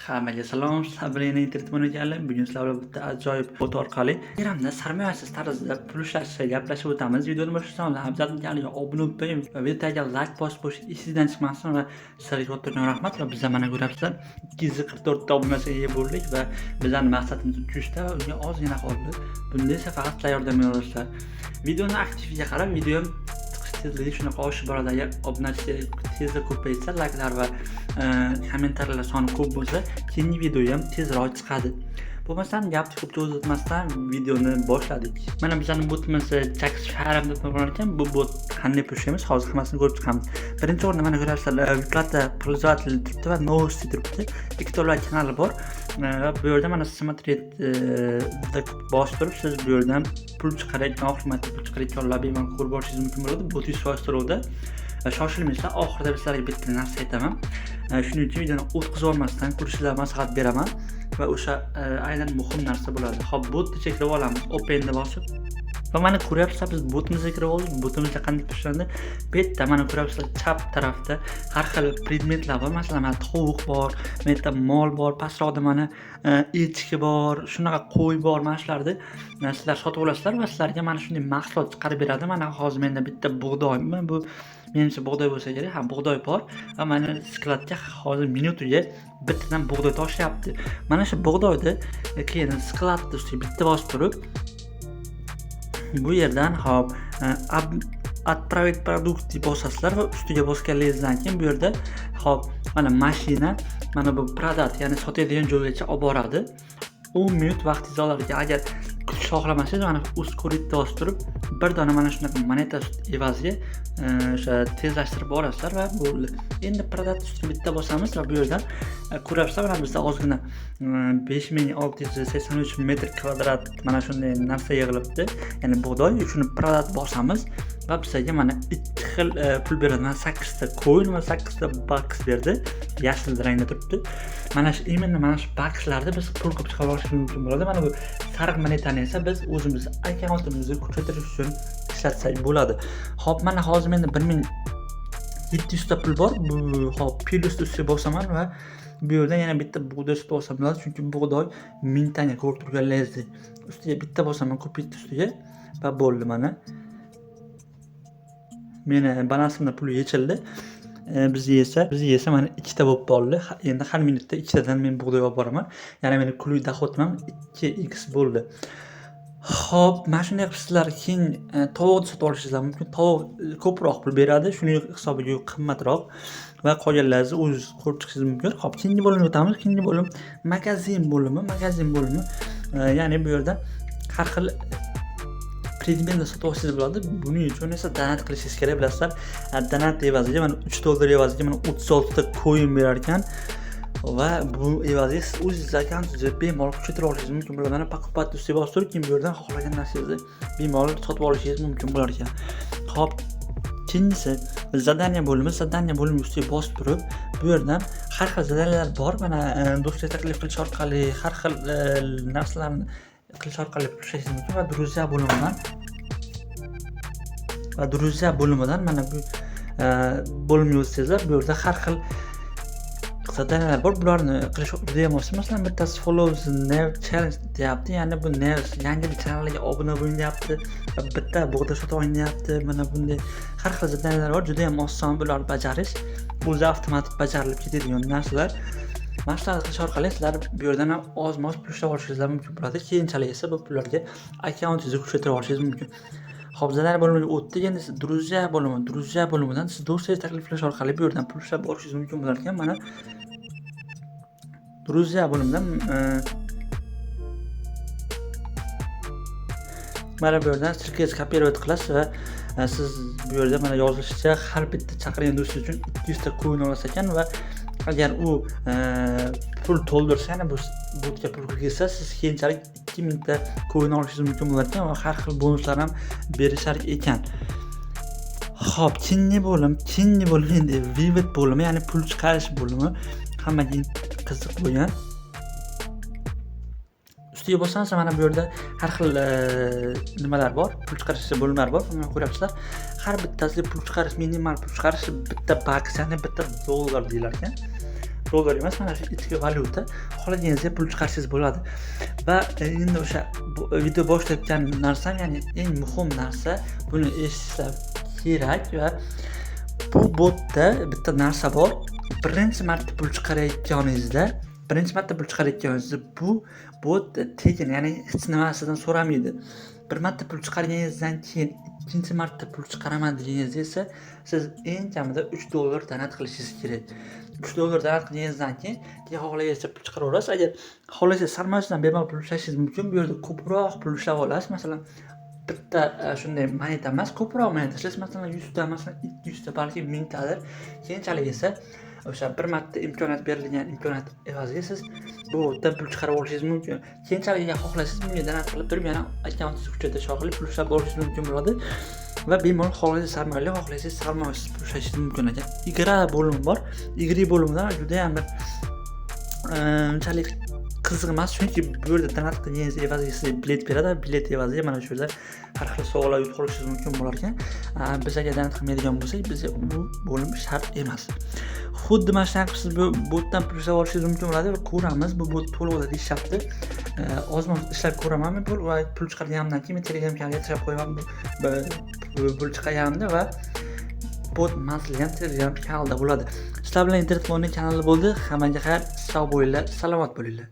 Hammaga salom, Sabrina internet mo'ynaganlar. Bugun sizlar bilan bitta ajoyib bot orqali Telegramda sarmoyasiz tarzda pul ishlashga gaplashib o'tamiz. Videoni boshlashdan oldin Abzal kanaliga obuna bo'lib qo'ying va videoga like bosib qo'yish esingizdan chiqmasin va sizlarga katta rahmat. Va biz mana ko'ryapsizlar 244 ta obunachiga ega bo'ldik va bizning maqsadimiz 300 ta, unga ozgina qoldi. Bunda esa faqat sizlar yordam berasizlar. Videoni aktivga qarab, video tezligi shunaqa oshib boradi. Agar obunachi tezda ko'paysa, likelar va kommentariylar soni ko'p bo'lsa, keyingi video ham tezroq chiqadi. Bo'lmasam gapni ko'p cho'zitmasdan videoni boshladik. Mana bizning botimiz Jax Farm deb nomlangan ekan. Bu bot qanday pushlaymiz, hozir hammasini ko'rib chiqamiz. Birinchi o'rinda mana ko'rasizlar, vyuplata pulizatelь turibdi va novosti turibdi. Ikkita kanali bor. Va bu yerda mana смотреть bosib turib, siz bu yerdan pul chiqarayotgan, oxirgi pul chiqarayotganlar bemalol ko'rib borishingiz mumkin bo'ladi. Bot 100% to'lovda. Shoshilmanglar, oxirida sizlarga bitta narsa aytaman. Shuning uchun videoni o'tkazib olmasdan ko'rishingizlarga maslahat beraman va o'sha aynan muhim narsa bo'ladi. Xo'p, botni cheklab olamiz. Openni bosib. Va mana ko'ryapsizlar, biz botimizni kirib oldik. Botimizda qanday pushlandi? Bu yerda mana ko'ryapsizlar, chap tarafda har xil predmetlar bor. Masalan, mana tovuq bor, bu yerda mol bor, pastroqda mana echki bor, shunaqa qo'y bor. Mana shularni sizlar sotib olasizlar va sizlarga mana shunday mahsulot chiqarib beradi. Mana hozir menda bitta bug'doy, bu menimcha bug'doy bo'lsa kerak. Ha, bug'doy bor va mana skladga hozir minutiga bittadan bug'doy toshyapti. Mana shu bug'doyni keyin skladni ustiga bitta bosib turib, bu yerdan hop отправить produkt deb bosasizlar va ustiga bosganingizdan keyin bu yerda hop mana mashina, mana bu product, ya'ni sotadigan joygacha olib boradi. 10 minut vaqtingiz oladi. Agar kutish xohlamasangiz mana ускорить bosib turib, bir dona mana shunaqa moneta evaziga o'sha tezlashtirib borasizlar va bo'ldi. Endi product ustiga bitta bosamiz va bu yerdan ko'ryapsizlar, mana bizda ozgina 5683 metr kvadrat mana shunday narsa yig'ilibdi. Ya'ni bug'doy, shuni product bosamiz va bizga mana ikki xil pul beradi. Mana 8 ta coin va 8 ta box berdi. Yashil rangda turibdi. Mana shu imенно mana shu boxlarda biz pul ko'p chiqarib olishimiz mumkin bo'ladi. Mana bu sariq monetani esa biz o'zimiz akkauntimizni kuchaytirish uchun ishlatsak bo'ladi. Xo'p, mana hozir menda 1700 ta pul bor. Bu hop plus ustiga bosaman va bu yerdan yana bitta bug'doy sotib olsam bo'ladi, chunki bug'doy 1000 tanga ko'rib turganlaringizdek. Ustiga bitta bosaman, ko'paytdi ustiga va bo'ldi mana. Meni balansimda pul yechildi. Bizga esa mana ikkita bo'lib qoldi. Endi har minutda ikkitadan men bug'doy olib boraman. Ya'ni meni kunlik doxodim 2x bo'ldi. Xo'p, mana shunday qilib sizlar keyin tovuqni sotib olishingiz mumkin. Tovuq ko'proq pul beradi, shuning hisobiga qimmatroq va qolganlaringizni o'zingiz ko'rib chiqishingiz mumkin. Xo'p, keyingi bo'limga o'tamiz. Keyingi bo'lim magazin bo'limi. Ya'ni bu yerda har xil predmetni sotib olishingiz bo'ladi. Buning uchun esa donat qilishingiz kerak, bilasizlar. Donat evaziga mana $3 evaziga mana 36 ta coin berar ekan. Va bu evaziga siz o'zingiz akkauntingizni bemalol kuchaytirib olishingiz mumkin bo'ladi. Mana pakopatni ustiga bosib turib, keyin bu yerdan xohlagan narsangizni bemalol sotib olishingiz mumkin bo'lar ekan. Xo'p, keyingisi zadaniya bo'limi. Zadaniya bo'limi ustiga bosib turib, bu yerdan har xil zadaniyalar bor. Mana do'stlarga taklif qilish orqali har xil narsalarni qilish orqali pushlashingiz mumkin va Druzya bo'limidan mana bu bo'limga o'tsangizlar, bu yerda har xil zadaniyalar bor. Bularni qilish juda ham oson. Masalan, bittasi follow the new challenge deyapti. Ya'ni bu yangi bir kanalga obuna bo'ling deyapti. Bitta bug'doy sotib oling deyapti. Mana bunday har xil zadaniyalar bor. Juda ham oson bularni bajarish. O'zi avtomatik bajarilib ketadigan narsalar. Mana shularni qilish orqali sizlar bu yerdan ham oz-moz pul ishlab olishingiz mumkin bo'ladi. Keyinchalik esa bu pullarga akkauntingizni kuchaytirib olishingiz mumkin. Xo'p, zadaniya bo'limiga o'tdik. Endi Druzya bo'limidan siz do'stlarga taklif qilish orqali bu yerdan pul ishlab olishingiz mumkin bo'lar ekan. Mana Druzya bo'limidan mana bu yerdan sirkaz kopировать qilasiz va siz bu yerda mana yozilishicha har bitta chaqirgan do'stingiz uchun 200 ta coin olasiz ekan va agar u pul to'ldirsa, ya'ni bu botga pul kirgizsa, siz keyinchalik 2000 ta coin olishingiz mumkin bo'lar ekan va har xil bonuslar ham berishar ekan. Xo'p, keyingi bo'lim endi Vivid bo'limi, ya'ni pul chiqarish bo'limi. Hammaga qiziq bo'lgan. Ustiga bosangiz mana bu yerda har xil nimalar bor, pul chiqarish bo'limlari bor. Mana ko'ryapsizlar. Har bittasiga pul chiqarish, minimal pul chiqarish bitta box, ya'ni bitta dollar deyilar ekan. dollar emas, mana shu ichki valyuta. Xohlaganingizga pul chiqarishingiz bo'ladi. Va endi o'sha video boshlayotgan narsam, ya'ni eng muhim narsa, buni eshitishlar kerak va bu botda bitta narsa bor. Birinchi marta pul chiqarayotganingizda bu bot tekin, ya'ni hech nimasidan so'ramaydi. Bir marta pul chiqarganingizdan keyin ikkinchi marta pul chiqaraman deganingizda esa siz eng kamida $3 donat qilishingiz kerak. $3 donat qilganingizdan keyin xohlaganingizcha pul chiqaraverasiz. Agar xohlasangiz sarmoyasidan bemalol pul ishlashingiz mumkin. Bu yerda ko'proq pul ishlab olasiz. Masalan, bitta shunday moneta emas, ko'proq moneta ishlaysiz. Masalan, 100 ta, masalan 200 ta, balki 1000 tadir. Keyinchalik esa o'sha bir marta imkoniyat berilgan imkoniyat evaziga siz bu yerda pul chiqarib olishingiz mumkin. Keyinchalik agar xohlasangiz bunga donat qilib turib, yana akkauntingizni kuchaytirish orqali pul ishlab olishingiz mumkin bo'ladi. Va bemalol xohlasangiz sarmoyali, xohlasangiz sarmoyasiz pul ishlashingiz mumkin ekan. Igra bo'limi bor. Igri bo'limidan juda ham bir unchalik qiziq emas, chunki bu yerda donat qilganingiz evaziga sizga bilet beradi. Bilet evaziga mana shu yerda har xil sovg'alar yutib olishingiz mumkin bo'lar ekan. Biz agar donat qilmaydigan bo'lsak, bizga bu bo'lim shart emas. Xuddi mana shunaqa siz bu botdan pul ishlab olishingiz mumkin bo'ladi va ko'ramiz bu bot to'liq ishlayapti. Ozmoz ishlab ko'raman men pul chiqarganimdan keyin Telegram kanaliga tashlab qo'yaman pul chiqarganimda va bot manzili ham Telegram kanalida bo'ladi. Sizlar bilan internet mo'yni kanali bo'ldi. Hammaga xayr, sog' bo'linglar, salomat bo'linglar.